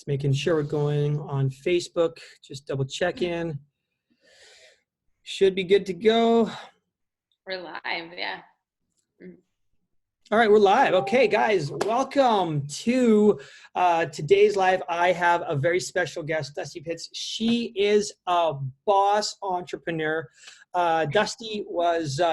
Just making sure we're going on Facebook. Just double check in. Should be good to go. We're live, yeah. All right, we're live. Okay, guys, welcome to today's live. I have a very special guest, Dusty Pitts. She is a boss entrepreneur. Dusty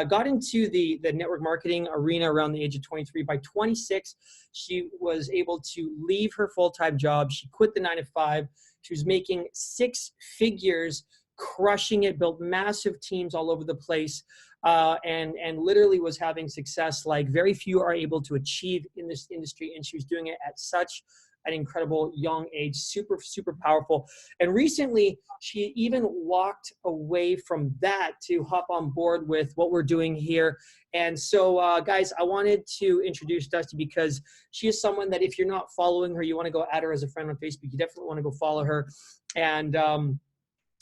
got into the network marketing arena around the age of 23. By 26, she was able to leave her full-time job. She quit the 9-to-5. She was making six figures, crushing it, built massive teams all over the place. And literally was having success like very few are able to achieve in this industry. And she was doing it at such an incredible young age, super, super powerful. And recently, she even walked away from that to hop on board with what we're doing here. And so, guys, I wanted to introduce Dusty because she is someone that if you're not following her, you want to go add her as a friend on Facebook. You definitely want to go follow her.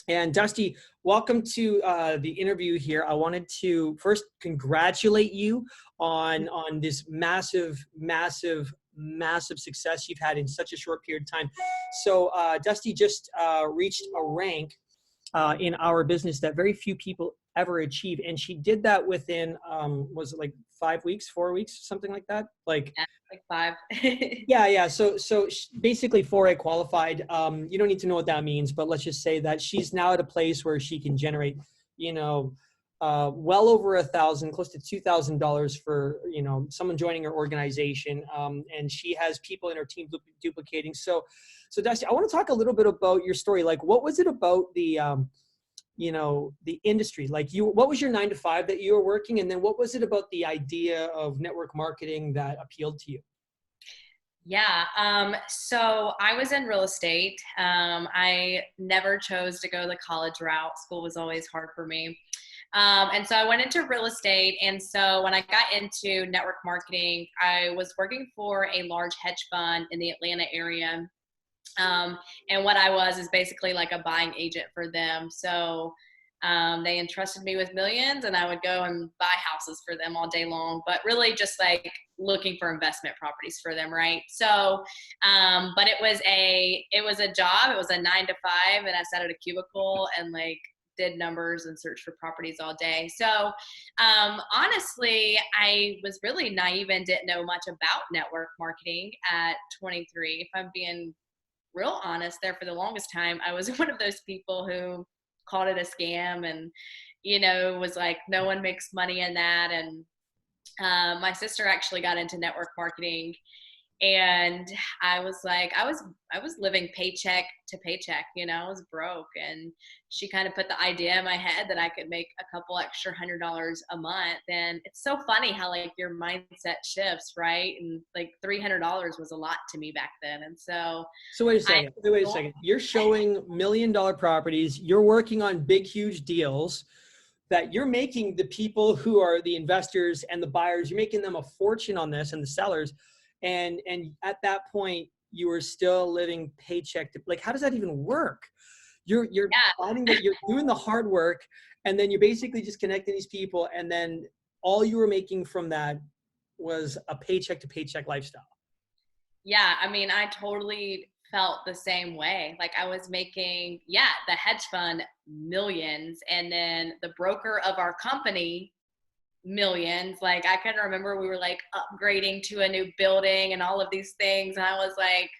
And Dusty, welcome to the interview here. I wanted to first congratulate you on this massive success you've had in such a short period of time. So Dusty just reached a rank in our business that very few people ever achieve. And she did that within, was it like 5 weeks, 4 weeks, something like that? Like 5. Yeah. So basically 4A qualified. You don't need to know what that means, but let's just say that she's now at a place where she can generate, well over $1,000, close to $2,000 for, someone joining her organization. And she has people in her team duplicating. So Dusty, I want to talk a little bit about your story. Like, what was it about the industry? Like what was your 9-to-5 that you were working? And then what was it about the idea of network marketing that appealed to you? Yeah. So I was in real estate. I never chose to go the college route. School was always hard for me. And so I went into real estate. And so when I got into network marketing, I was working for a large hedge fund in the Atlanta area. And what I was is basically like a buying agent for them. So they entrusted me with millions and I would go and buy houses for them all day long, but really just like looking for investment properties for them. Right. So, but it was a job. It was a 9-to-5 and I sat at a cubicle and like did numbers and searched for properties all day. So honestly, I was really naive and didn't know much about network marketing at 23. If I'm being real honest, there for the longest time, I was one of those people who called it a scam and, was like, no one makes money in that. And my sister actually got into network marketing and I was like, I was living paycheck to paycheck, I was broke. And she kind of put the idea in my head that I could make a couple extra $100 a month. And it's so funny how like your mindset shifts, right? And like $300 was a lot to me back then. And so wait a second. You're showing $1 million properties. You're working on big, huge deals that you're making the people who are the investors and the buyers, you're making them a fortune on this and the sellers. And at that point, you were still living paycheck to, like, how does that even work? You're finding that you're doing the hard work and then you're basically just connecting these people. And then all you were making from that was a paycheck to paycheck lifestyle. Yeah. I mean, I totally felt the same way. Like I was making, the hedge fund millions and then the broker of our company millions. Like I can remember we were like upgrading to a new building and all of these things. And I was like,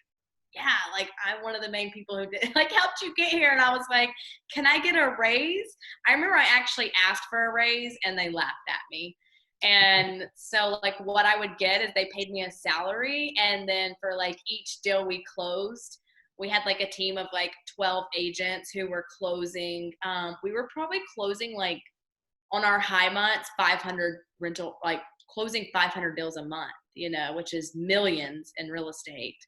like I'm one of the main people who did like helped you get here. And I was like, can I get a raise? I remember I actually asked for a raise and they laughed at me. And so like what I would get is they paid me a salary. And then for like each deal we closed, we had like a team of like 12 agents who were closing. We were probably closing like on our high months, 500 rental, like closing 500 deals a month, which is millions in real estate.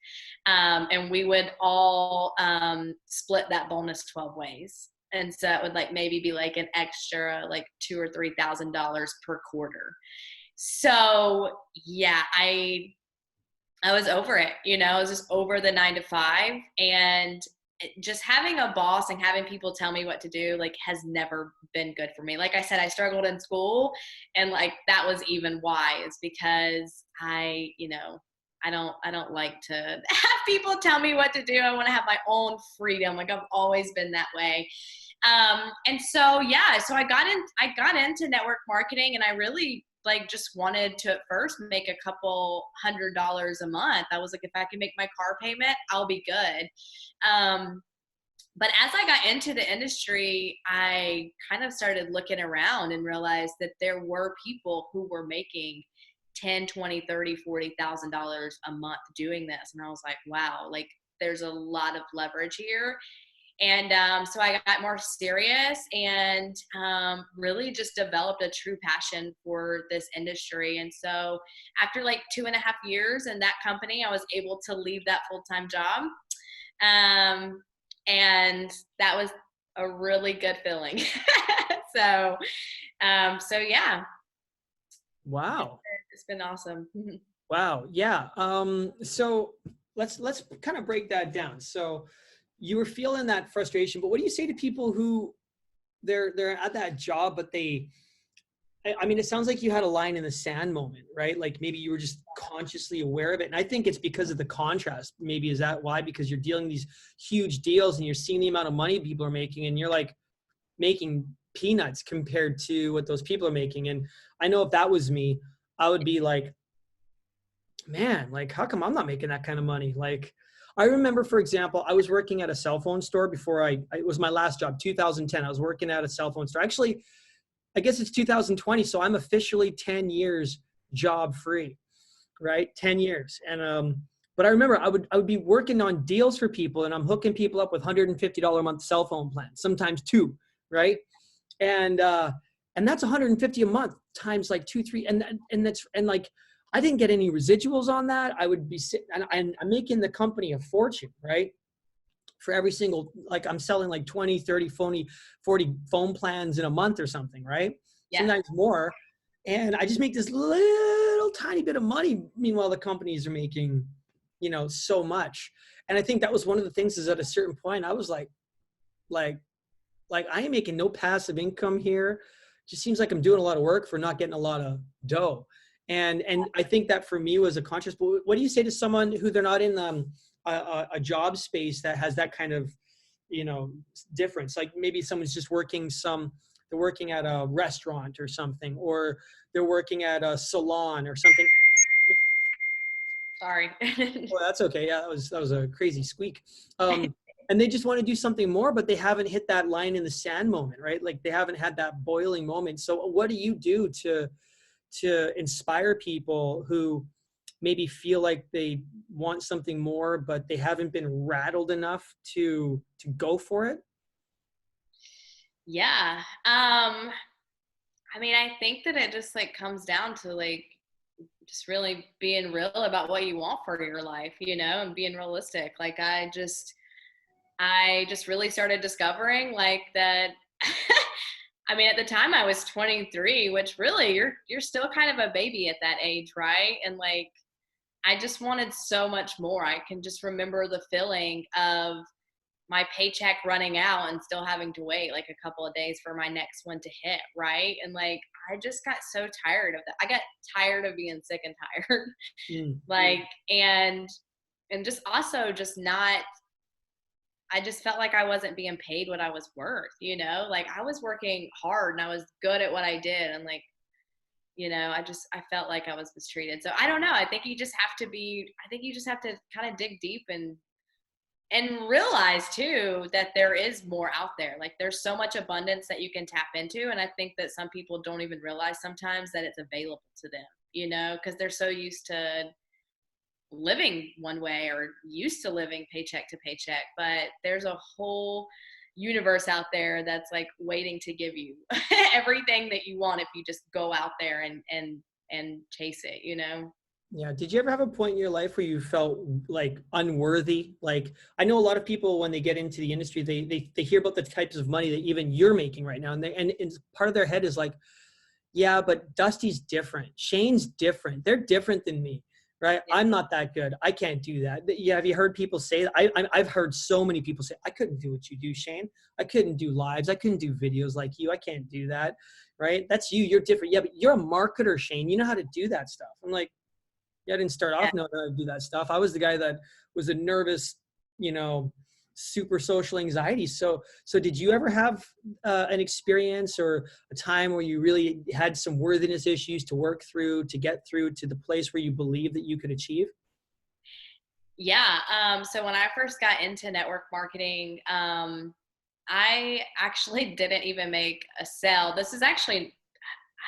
And we would all split that bonus 12 ways. And so it would like maybe be like an extra like $2,000 or $3,000 per quarter. So yeah, I was over it, I was just over the 9-to-5 and just having a boss and having people tell me what to do, like has never been good for me. Like I said, I struggled in school and like, that was even why is because I, I don't like to have people tell me what to do. I want to have my own freedom. Like I've always been that way. And so, yeah, so I got into network marketing, and I really like just wanted to at first make a couple $100 a month. I was like, if I can make my car payment, I'll be good. But as I got into the industry, I kind of started looking around and realized that there were people who were making 10, 20, 30, $40,000 a month doing this. And I was like, wow, like there's a lot of leverage here. And so I got more serious and really just developed a true passion for this industry. And so after like 2.5 years in that company, I was able to leave that full-time job. And that was a really good feeling. so, so yeah. Wow. It's been awesome. Wow. Yeah. So let's kind of break that down. So you were feeling that frustration, but what do you say to people who they're at that job, but I mean, it sounds like you had a line in the sand moment, right? Like maybe you were just consciously aware of it. And I think it's because of the contrast. Maybe is that why? Because you're dealing these huge deals and you're seeing the amount of money people are making, and you're like making peanuts compared to what those people are making. And I know if that was me, I would be like, man, like, how come I'm not making that kind of money? Like, I remember, for example, I was working at a cell phone store before it was my last job, 2010. I was working at a cell phone store. Actually, I guess it's 2020. So I'm officially 10 years job free, right? 10 years. And, but I remember I would be working on deals for people, and I'm hooking people up with $150 a month cell phone plans, sometimes two, right? And that's 150 a month times like 2, 3. And like, I didn't get any residuals on that. I would be sitting, and I'm making the company a fortune, right? For every single, like I'm selling like 20, 30, 40 phone plans in a month or something, right? Yeah. Sometimes more. And I just make this little tiny bit of money. Meanwhile, the companies are making, so much. And I think that was one of the things is at a certain point, I was like I ain't making no passive income here. Just seems like I'm doing a lot of work for not getting a lot of dough. And I think that for me was a conscious, but what do you say to someone who they're not in a job space that has that kind of, difference? Like maybe someone's just they're working at a restaurant or something, or they're working at a salon or something. Sorry. Well, that's okay. Yeah, that was a crazy squeak. And they just want to do something more, but they haven't hit that line in the sand moment, right? Like they haven't had that boiling moment. So what do you do to inspire people who maybe feel like they want something more, but they haven't been rattled enough to go for it? Yeah. I mean, I think that it just like comes down to like just really being real about what you want for your life, and being realistic. Like I just really started discovering like that. I mean, at the time I was 23, which really you're still kind of a baby at that age, right? And like I just wanted so much more. I can just remember the feeling of my paycheck running out and still having to wait like a couple of days for my next one to hit, right? And like I just got so tired of that. I got tired of being sick and tired. Like and just also just not, I just felt like I wasn't being paid what I was worth, like I was working hard and I was good at what I did. And like, I felt like I was mistreated. So I don't know. I think you just have to kind of dig deep and realize too that there is more out there. Like there's so much abundance that you can tap into. And I think that some people don't even realize sometimes that it's available to them, because they're so used to living one way or used to living paycheck to paycheck. But there's a whole universe out there that's like waiting to give you everything that you want if you just go out there and chase it, Yeah. Did you ever have a point in your life where you felt like unworthy? Like I know a lot of people when they get into the industry, they hear about the types of money that even you're making right now. And part of their head is like, yeah, but Dusty's different. Shane's different. They're different than me, right? Yeah. I'm not that good. I can't do that. Yeah. Have you heard people say that? I've heard so many people say, I couldn't do what you do, Shane. I couldn't do lives. I couldn't do videos like you. I can't do that. Right. That's you. You're different. Yeah, but you're a marketer, Shane. You know how to do that stuff. I'm like, Yeah, I didn't start Yeah. off knowing how to do that stuff. I was the guy that was a nervous, you know, super social anxiety. So did you ever have an experience or a time where you really had some worthiness issues to work through to get through to the place where you believe that you could achieve? Yeah. So when I first got into network marketing, I actually didn't even make a sale. This is actually,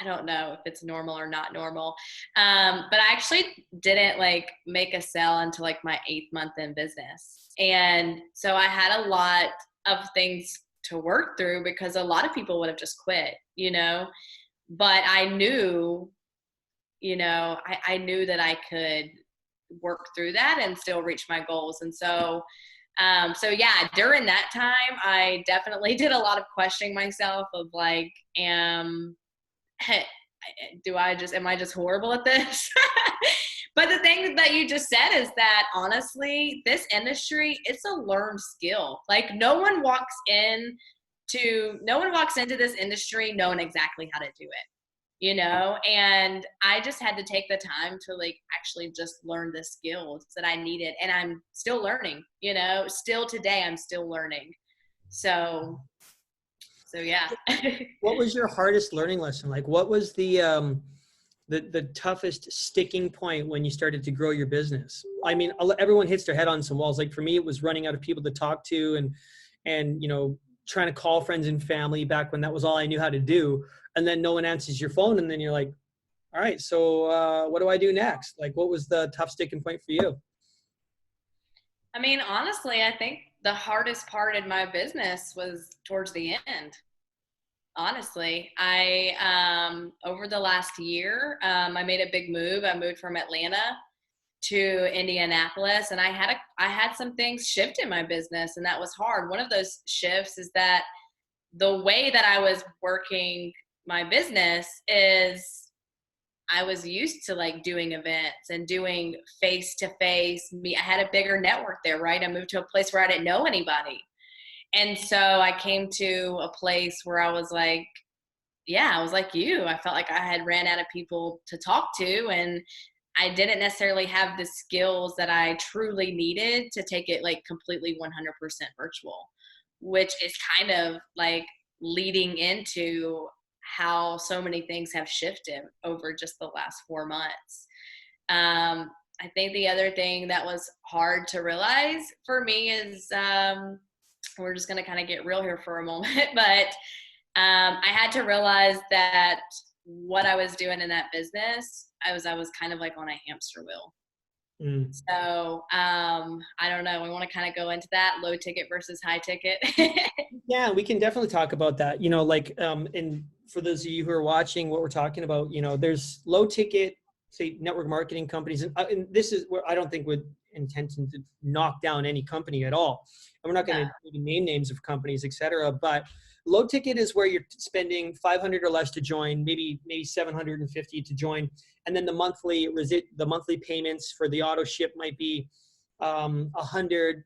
I don't know if it's normal or not normal. But I actually didn't like make a sale until like my 8th month in business. And so I had a lot of things to work through because a lot of people would have just quit, but I knew, I knew that I could work through that and still reach my goals. And so yeah, during that time, I definitely did a lot of questioning myself of like, am I just horrible at this? But the thing that you just said is that honestly, this industry, it's a learned skill. Like no one walks into this industry knowing exactly how to do it, and I just had to take the time to like actually just learn the skills that I needed. And I'm still learning, still today, I'm still learning. So yeah. What was your hardest learning lesson? Like, what was the toughest sticking point when you started to grow your business? I mean, everyone hits their head on some walls. Like for me, it was running out of people to talk to and trying to call friends and family back when that was all I knew how to do. And then no one answers your phone, and then you're like, all right, so what do I do next? Like, what was the tough sticking point for you? I mean, honestly, I think the hardest part in my business was towards the end. Honestly, I over the last year, I made a big move. I moved from Atlanta to Indianapolis, and I had some things shift in my business, and that was hard. One of those shifts is that the way that I was working my business is I was used to like doing events and doing face to face. I had a bigger network there, right? I moved to a place where I didn't know anybody. And so I came to a place where I was like, yeah, I was like you. I felt like I had ran out of people to talk to, and I didn't necessarily have the skills that I truly needed to take it like completely 100% virtual, which is kind of like leading into how so many things have shifted over just the last 4 months. I think the other thing that was hard to realize for me is we're just going to kind of get real here for a moment, but I had to realize that what I was doing in that business, I was kind of like on a hamster wheel. Mm. So I don't know. We want to kind of go into that low ticket versus high ticket. Yeah, we can definitely talk about that. And for those of you who are watching what we're talking about, there's low ticket, say, network marketing companies. And this is where I don't think with intention to knock down any company at all. And we're not going to name names of companies, et cetera. But low ticket is where you're spending 500 or less to join, maybe 750 to join. And then the monthly payments for the auto ship might be $150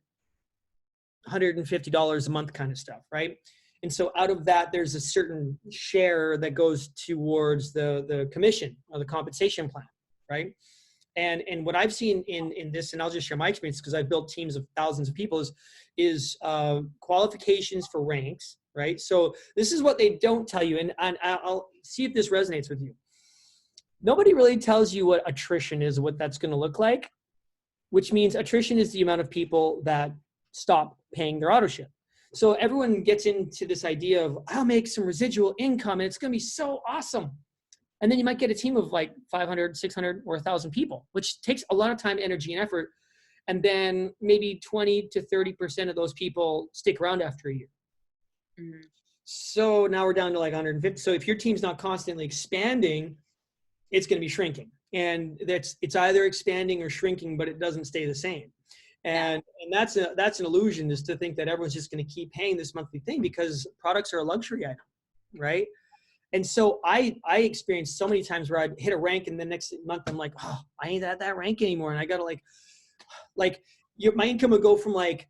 a month kind of stuff, right? And so out of that, there's a certain share that goes towards the commission or the compensation plan, right? And what I've seen in this, and I'll just share my experience because I've built teams of thousands of people, is qualifications for ranks, right? So this is what they don't tell you, and I'll see if this resonates with you. Nobody really tells you what attrition is, what that's going to look like, which means attrition is the amount of people that stop paying their auto ship. So everyone gets into this idea of, I'll make some residual income and it's going to be so awesome. And then you might get a team of like 500, 600, or 1,000 people, which takes a lot of time, energy, and effort. And then maybe 20 to 30% of those people stick around after a year. Mm-hmm. So now we're down to like 150. So if your team's not constantly expanding, it's going to be shrinking. And it's either expanding or shrinking, but it doesn't stay the same. And that's an illusion, is to think that everyone's just going to keep paying this monthly thing, because products are a luxury item, right? And so I experienced so many times where I'd hit a rank and the next month I'm like, oh, I ain't at that rank anymore. And I got to my income would go from like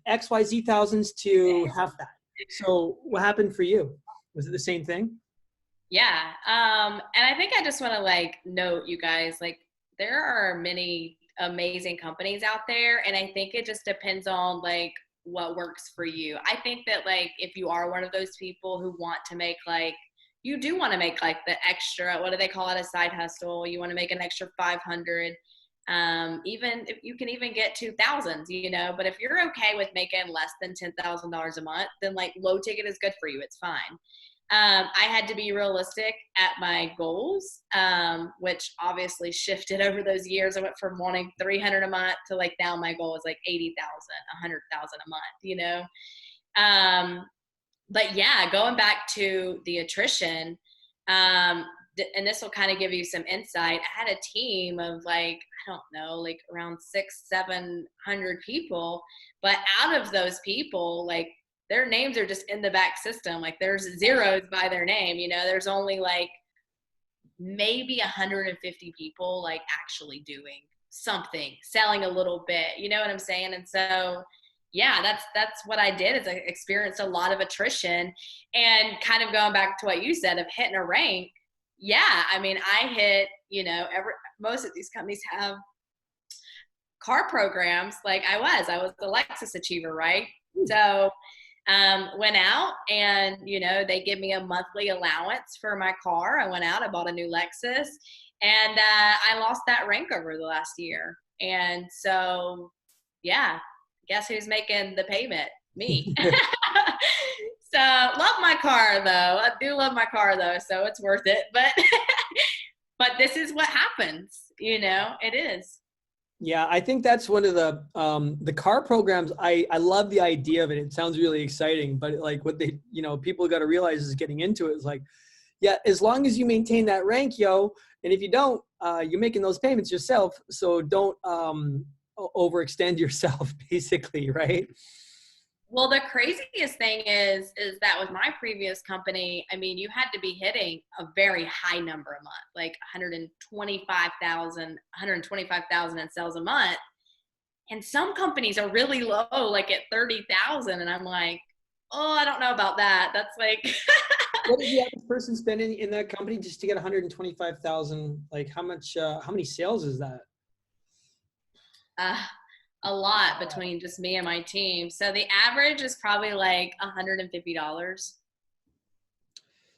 XYZ thousands to half that. So what happened for you? Was it the same thing? Yeah. And I think I just want to like note, you guys, like, there are many amazing companies out there, and I think it just depends on like what works for you. I think that like if you are one of those people who want to make like you do want to make like the extra, what do they call it, a side hustle, you want to make an extra 500, even if you can even get to thousands, you know, but if you're okay with making less than $10,000 a month, then like low ticket is good for you. It's fine. I had to be realistic at my goals, which obviously shifted over those years. I went from wanting 300 a month to like now my goal is like 80,000, 100,000 a month, you know? But yeah, going back to the attrition, and this will kind of give you some insight. I had a team of like, I don't know, like around 700 people, but out of those people, like their names are just in the back system. Like there's zeros by their name, you know, there's only like maybe 150 people like actually doing something, selling a little bit, you know what I'm saying? And so, yeah, that's what I did is I experienced a lot of attrition. And kind of going back to what you said of hitting a rank. Yeah, I mean, I hit, you know, most of these companies have car programs. Like I was the Lexus Achiever, right? So went out and, you know, they give me a monthly allowance for my car. I went out, I bought a new Lexus, and I lost that rank over the last year. And so, yeah, guess who's making the payment? Me. So love my car though. I do love my car though, so it's worth it. But but this is what happens, you know, it is. Yeah, I think that's one of the car programs. I love the idea of it. It sounds really exciting, but like what they, you know, people got to realize is getting into it is like, yeah, as long as you maintain that rank, yo, and if you don't, you're making those payments yourself. So don't overextend yourself, basically, right? Well, the craziest thing is that with my previous company, I mean, you had to be hitting a very high number a month, like 125,000 in sales a month. And some companies are really low, like at 30,000. And I'm like, oh, I don't know about that. That's like. What is the average person spending in that company just to get 125,000? Like how many sales is that? A lot between just me and my team. So the average is probably like $150.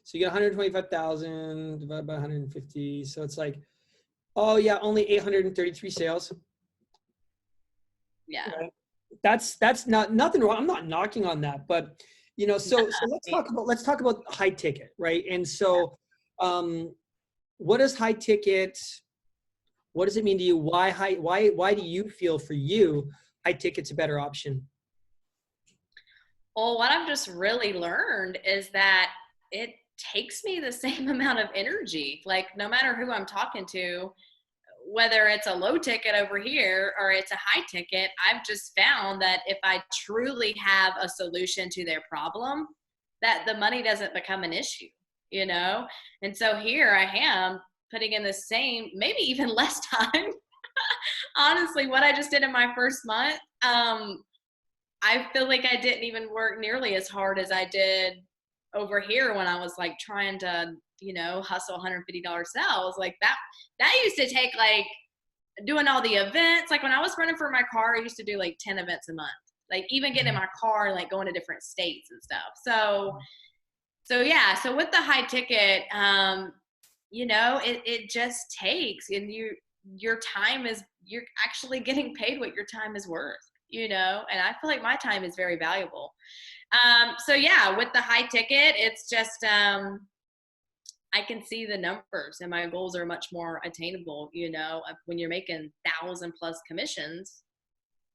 So you get 125,000 divided by 150. So it's like, oh yeah, only 833 sales. Yeah. Right. That's not nothing wrong. I'm not knocking on that, but you know, so let's talk about high ticket, right? And so what is high ticket? What does it mean to you? Why do you feel for you high ticket's a better option? Well, what I've just really learned is that it takes me the same amount of energy. Like no matter who I'm talking to, whether it's a low ticket over here or it's a high ticket, I've just found that if I truly have a solution to their problem, that the money doesn't become an issue, you know? And so here I am putting in the same, maybe even less time. Honestly, what I just did in my first month, I feel like I didn't even work nearly as hard as I did over here when I was like trying to, you know, hustle $150 sales. Like that used to take like doing all the events. Like when I was running for my car, I used to do like 10 events a month, like even getting in my car and like going to different states and stuff. So yeah, so with the high ticket, you know, it just takes, and your time is, you're actually getting paid what your time is worth, you know, and I feel like my time is very valuable. So yeah, with the high ticket, it's just, I can see the numbers and my goals are much more attainable, you know, when you're making 1,000+ commissions,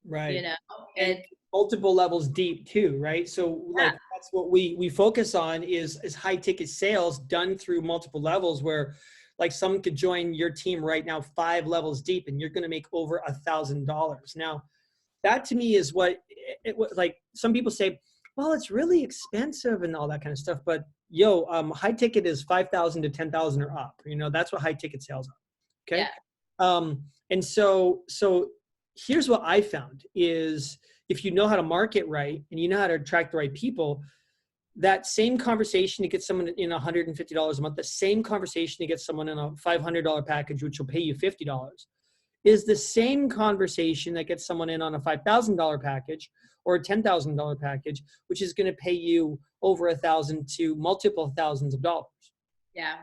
Right. you know, and multiple levels deep too, right? So like that's what we focus on is high ticket sales done through multiple levels, where like someone could join your team right now 5 levels deep and you're going to make over $1,000. Now that to me is what it was like. Some people say, well, it's really expensive and all that kind of stuff, but yo, high ticket is 5,000 to 10,000 or up, you know, that's what high ticket sales are. Okay. Yeah. And so here's what I found is if you know how to market right and you know how to attract the right people, that same conversation to get someone in $150 a month, the same conversation to get someone in a $500 package, which will pay you $50, is the same conversation that gets someone in on a $5,000 package or a $10,000 package, which is going to pay you over $1,000 to multiple thousands of dollars. Yeah.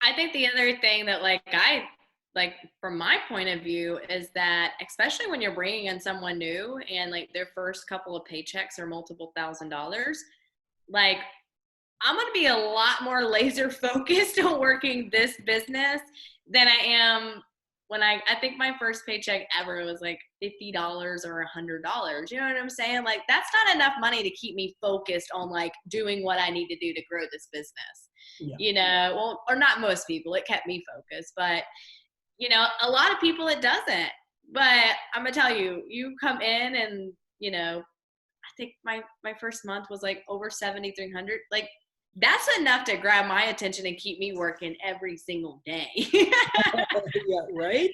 I think the other thing that like from my point of view is that especially when you're bringing in someone new and like their first couple of paychecks are multiple $1,000s, like I'm going to be a lot more laser focused on working this business than I am when I think my first paycheck ever was like $50 or $100. You know what I'm saying? Like that's not enough money to keep me focused on like doing what I need to do to grow this business. Yeah. You know, well, or not most people, it kept me focused, but you know, a lot of people it doesn't. But I'm gonna tell you, you come in and you know, I think my first month was like over 7,300. Like that's enough to grab my attention and keep me working every single day. Yeah, right.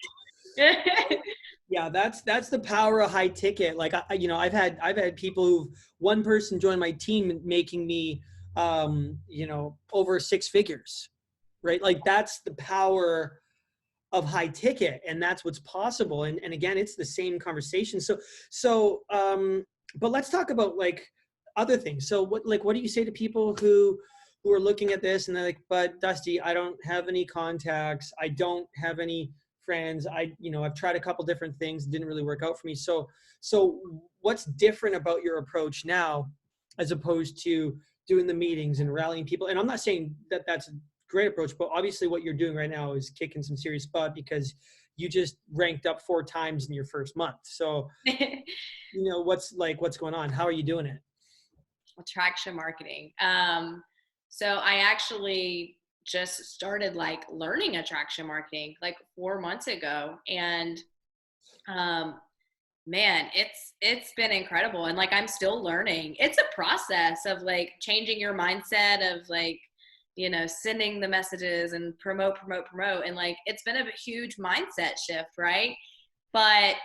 Yeah, that's the power of high ticket. Like you know, I've had people who one person joined my team making me you know, over six figures, right? Like that's the power of high ticket, and that's what's possible. And again, it's the same conversation. But let's talk about like other things. So what do you say to people who are looking at this and they're like, but Dusty, I don't have any contacts, I don't have any friends, you know, I've tried a couple different things, it didn't really work out for me. So what's different about your approach now as opposed to doing the meetings and rallying people? And I'm not saying that that's a great approach, but obviously what you're doing right now is kicking some serious butt because you just ranked up 4 times in your first month. So, you know, what's going on? How are you doing it? Attraction marketing. So I actually just started like learning attraction marketing like 4 months ago. And man, it's been incredible. And like I'm still learning. It's a process of like changing your mindset of like, you know, sending the messages and promote. And like it's been a huge mindset shift, right? But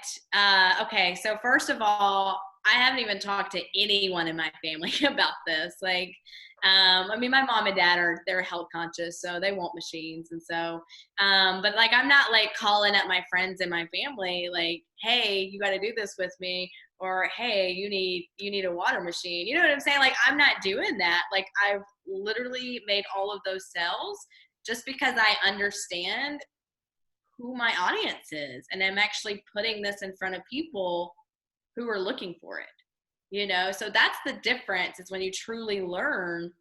okay, so first of all, I haven't even talked to anyone in my family about this. Like, I mean, my mom and dad they're health conscious, so they want machines, and so, but like, I'm not like calling up my friends and my family, like, hey, you got to do this with me, or hey, you need a water machine. You know what I'm saying? Like, I'm not doing that. Like, I've literally made all of those sales just because I understand who my audience is, and I'm actually putting this in front of people who are looking for it, you know? So that's the difference, is when you truly learn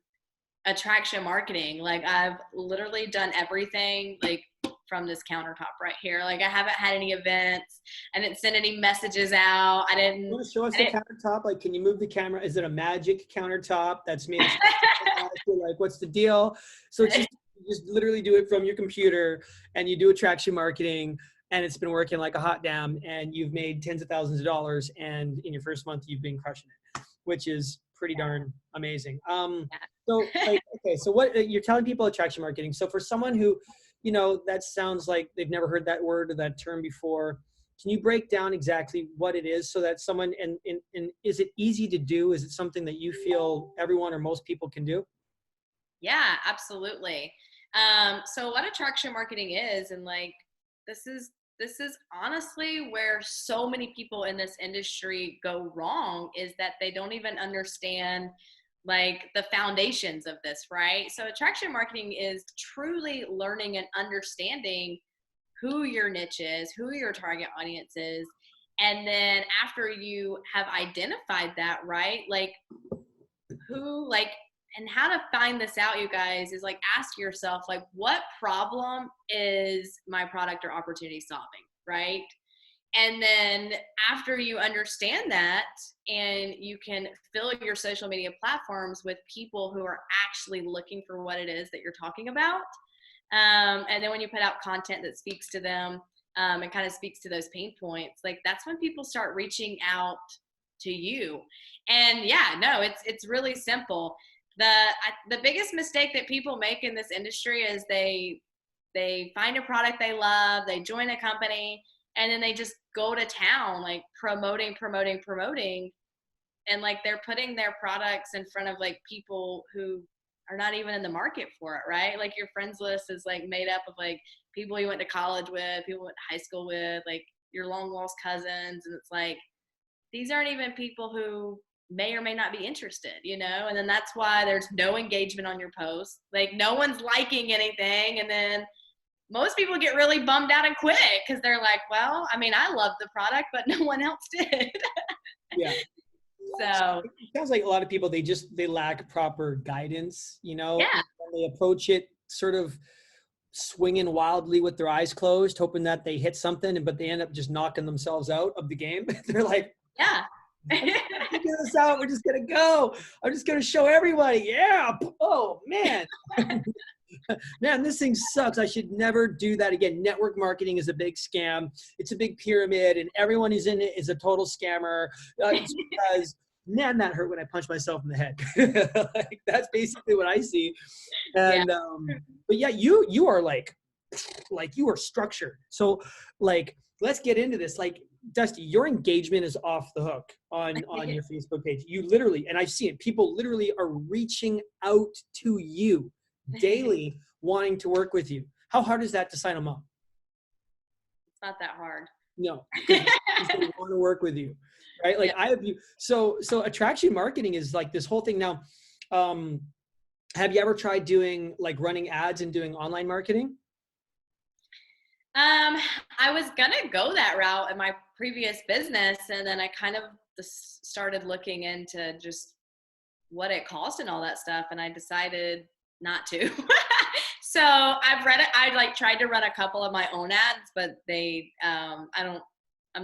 attraction marketing. Like I've literally done everything like from this countertop right here. Like I haven't had any events, I didn't send any messages out, You want to show us the countertop? Like, can you move the camera? Is it a magic countertop that's made of like, what's the deal? So it's just literally do it from your computer and you do attraction marketing, and it's been working like a hot damn, and you've made tens of thousands of dollars, and in your first month you've been crushing it, which is pretty darn amazing. So like, okay, so what you're telling people attraction marketing. So for someone who, you know, that sounds like they've never heard that word or that term before, can you break down exactly what it is so that someone, and is it easy to do? Is it something that you feel everyone or most people can do? Yeah, absolutely. So what attraction marketing is, and like, this is honestly where so many people in this industry go wrong, is that they don't even understand like the foundations of this, right? So attraction marketing is truly learning and understanding who your niche is, who your target audience is. And then after you have identified that, right? Like who, like, and how to find this out, you guys, is like ask yourself, like, what problem is my product or opportunity solving, right? And then after you understand that, and you can fill your social media platforms with people who are actually looking for what it is that you're talking about, and then when you put out content that speaks to them, and kind of speaks to those pain points, like that's when people start reaching out to you. And yeah, no, it's really simple. The biggest mistake that people make in this industry is they find a product they love, they join a company, and then they just go to town like promoting, and like they're putting their products in front of like people who are not even in the market for it, right? Like your friends list is like made up of like people you went to college with, people you went to high school with, like your long lost cousins. And it's like, these aren't even people who may or may not be interested, you know? And then that's why there's no engagement on your post. Like no one's liking anything. And then most people get really bummed out and quit because they're like, well, I mean, I love the product, but no one else did. Yeah. So It sounds like a lot of people, they lack proper guidance, you know, yeah, and they approach it sort of swinging wildly with their eyes closed, hoping that they hit something, but they end up just knocking themselves out of the game. They're like, yeah. I'm just gonna figure this out. We're just gonna go. I'm just gonna show everybody. Yeah. Oh man. Man, this thing sucks. I should never do that again. Network marketing is a big scam. It's a big pyramid, and everyone who's in it is a total scammer. It's because, man, that hurt when I punched myself in the head. Like, that's basically what I see. Yeah. And but yeah, you are like you are structured. So like, let's get into this. Like, Dusty, your engagement is off the hook on your Facebook page. You literally, and I've seen it, people literally are reaching out to you daily wanting to work with you. How hard is that to sign them up? It's not that hard. No, because they want to work with you, right? Like, Yeah. I have you. So attraction marketing is like this whole thing now. Have you ever tried doing like running ads and doing online marketing? I was gonna go that route in my previous business, and then I kind of just started looking into just what it cost and all that stuff, and I decided not to. So I've read it. I like tried to run a couple of my own ads, but I'm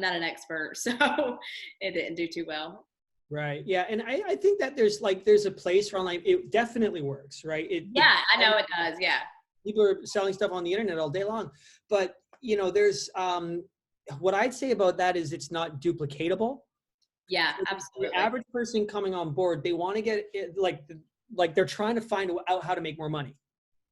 not an expert, so it didn't do too well. Right. Yeah. And I think that there's a place for online. It definitely works, right? Yeah, I know it does. Yeah. People are selling stuff on the internet all day long, but you know, there's what I'd say about that is it's not duplicatable. Yeah, So the absolutely. average person coming on board, they want to get it, like they're trying to find out how to make more money.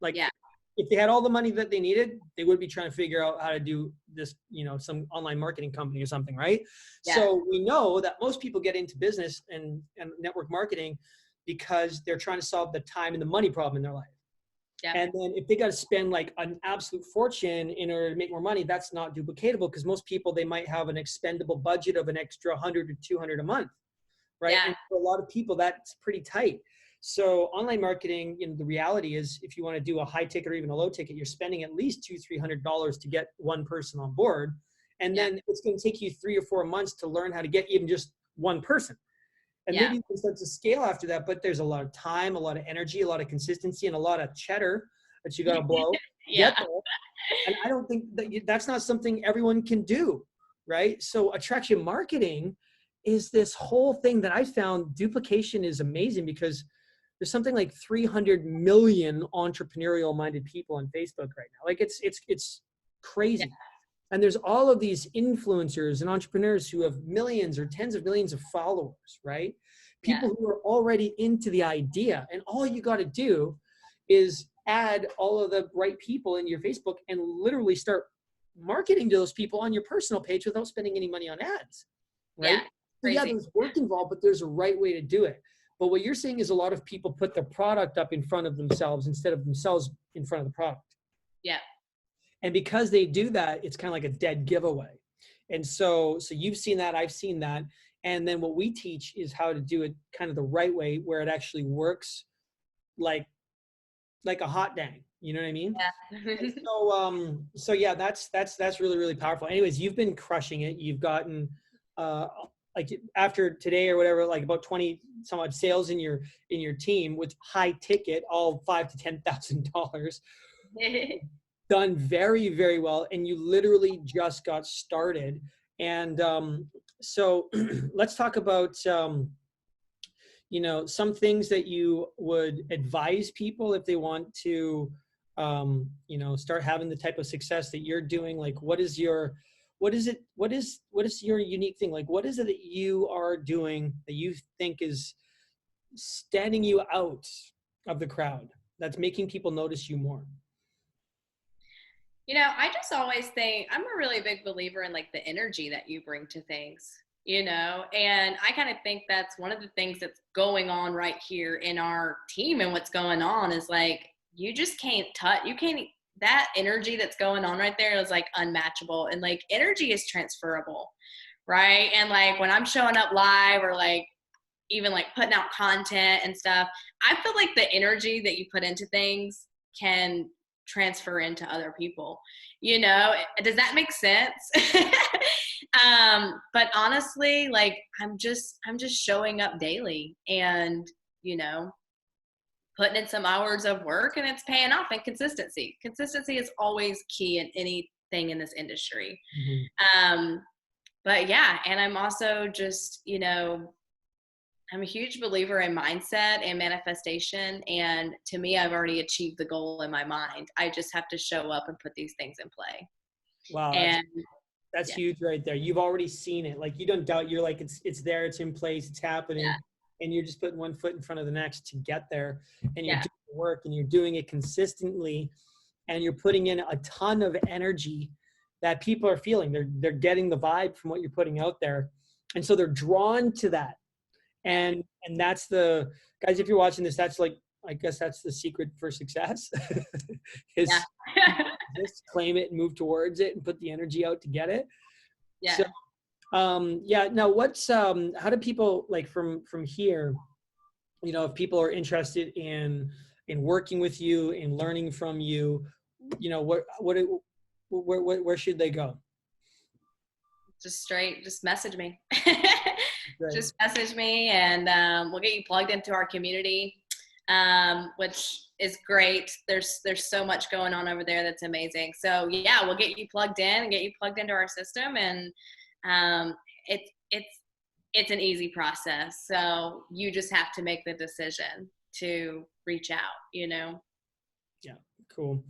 Like, Yeah. if they had all the money that they needed, they would be trying to figure out how to do this, you know, some online marketing company or something, right? Yeah. So we know that most people get into business and network marketing because they're trying to solve the time and the money problem in their life. Yeah. And then if they got to spend like an absolute fortune in order to make more money, that's not duplicatable, because most people, they might have an expendable budget of an extra 100 or 200 a month, right? Yeah. And for a lot of people, that's pretty tight. So online marketing, you know, the reality is, if you want to do a high ticket or even a low ticket, you're spending at least $200-300 to get one person on board. And then it's going to take you 3 or 4 months to learn how to get even just one person. And maybe you can start to scale after that, but there's a lot of time, a lot of energy, a lot of consistency, and a lot of cheddar that you got to blow. Yeah. And I don't think that that's not something everyone can do, right? So attraction marketing is this whole thing that I found. Duplication is amazing because there's something like 300 million entrepreneurial minded people on Facebook right now. Like, it's crazy. Yeah. And there's all of these influencers and entrepreneurs who have millions or tens of millions of followers, right? People who are already into the idea. And all you got to do is add all of the right people in your Facebook and literally start marketing to those people on your personal page without spending any money on ads, right? Yeah. So yeah, there's work involved, but there's a right way to do it. But what you're saying is a lot of people put their product up in front of themselves instead of themselves in front of the product. Yeah. And because they do that, it's kind of like a dead giveaway. And so you've seen that, I've seen that. And then what we teach is how to do it kind of the right way, where it actually works like a hot dang. You know what I mean? Yeah. So yeah, that's really, really powerful. Anyways, you've been crushing it. You've gotten like after today or whatever, like about 20 some odd sales in your team with high ticket, all $5,000 to $10,000. Done very, very well. And you literally just got started. And so let's talk about you know, some things that you would advise people if they want to you know, start having the type of success that you're doing. Like, what is your unique thing? Like, what is it that you are doing that you think is standing you out of the crowd, that's making people notice you more? You know, I just always think I'm a really big believer in like the energy that you bring to things. And I kind of think that's one of the things that's going on right here in our team. And what's going on is like, you just can't that energy that's going on right there is like unmatchable. And like energy is transferable, right? And like when I'm showing up live or like even like putting out content and stuff, I feel like the energy that you put into things can transfer into other people. Does that make sense? But honestly, like I'm just showing up daily and, putting in some hours of work, and it's paying off. And consistency is always key in anything in this industry. But yeah, and I'm also just, I'm a huge believer in mindset and manifestation. And to me, I've already achieved the goal in my mind. I just have to show up and put these things in play. Wow. That's yeah. huge right there. You've already seen it. Like you don't doubt, you're like, it's there, it's in place, it's happening. Yeah. And you're just putting one foot in front of the next to get there. And you're Yeah. doing the work and you're doing it consistently. And you're putting in a ton of energy that people are feeling. They're getting the vibe from what you're putting out there. And so they're drawn to that. And that's the, guys, if you're watching this, that's like, I guess that's the secret for success is just claim it and move towards it and put the energy out to get it. Yeah. So, now what's, how do people like from here, if people are interested in working with you, in learning from you, where should they go? Just message me. Just message me and we'll get you plugged into our community, which is great. There's so much going on over there that's amazing. So yeah, we'll get you plugged in and get you plugged into our system. And it's an easy process. So you just have to make the decision to reach out, Yeah, cool.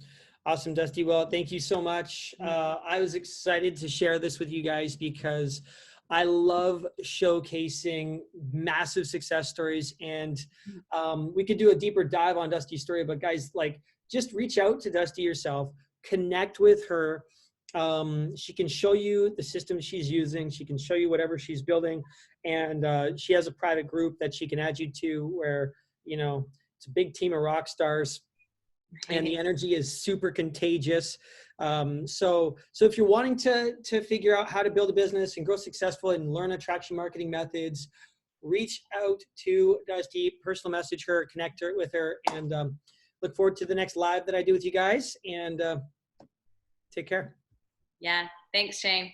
Awesome, Dusty. Well, thank you so much. I was excited to share this with you guys because I love showcasing massive success stories. And we could do a deeper dive on Dusty's story, but guys, like just reach out to Dusty yourself, connect with her. She can show you the system she's using. She can show you whatever she's building. And she has a private group that she can add you to where, it's a big team of rock stars. And the energy is super contagious. So if you're wanting to figure out how to build a business and grow successful and learn attraction marketing methods, reach out to Dusty, personal message her, connect her with her, and look forward to the next live that I do with you guys. And take care. Yeah. Thanks, Shane.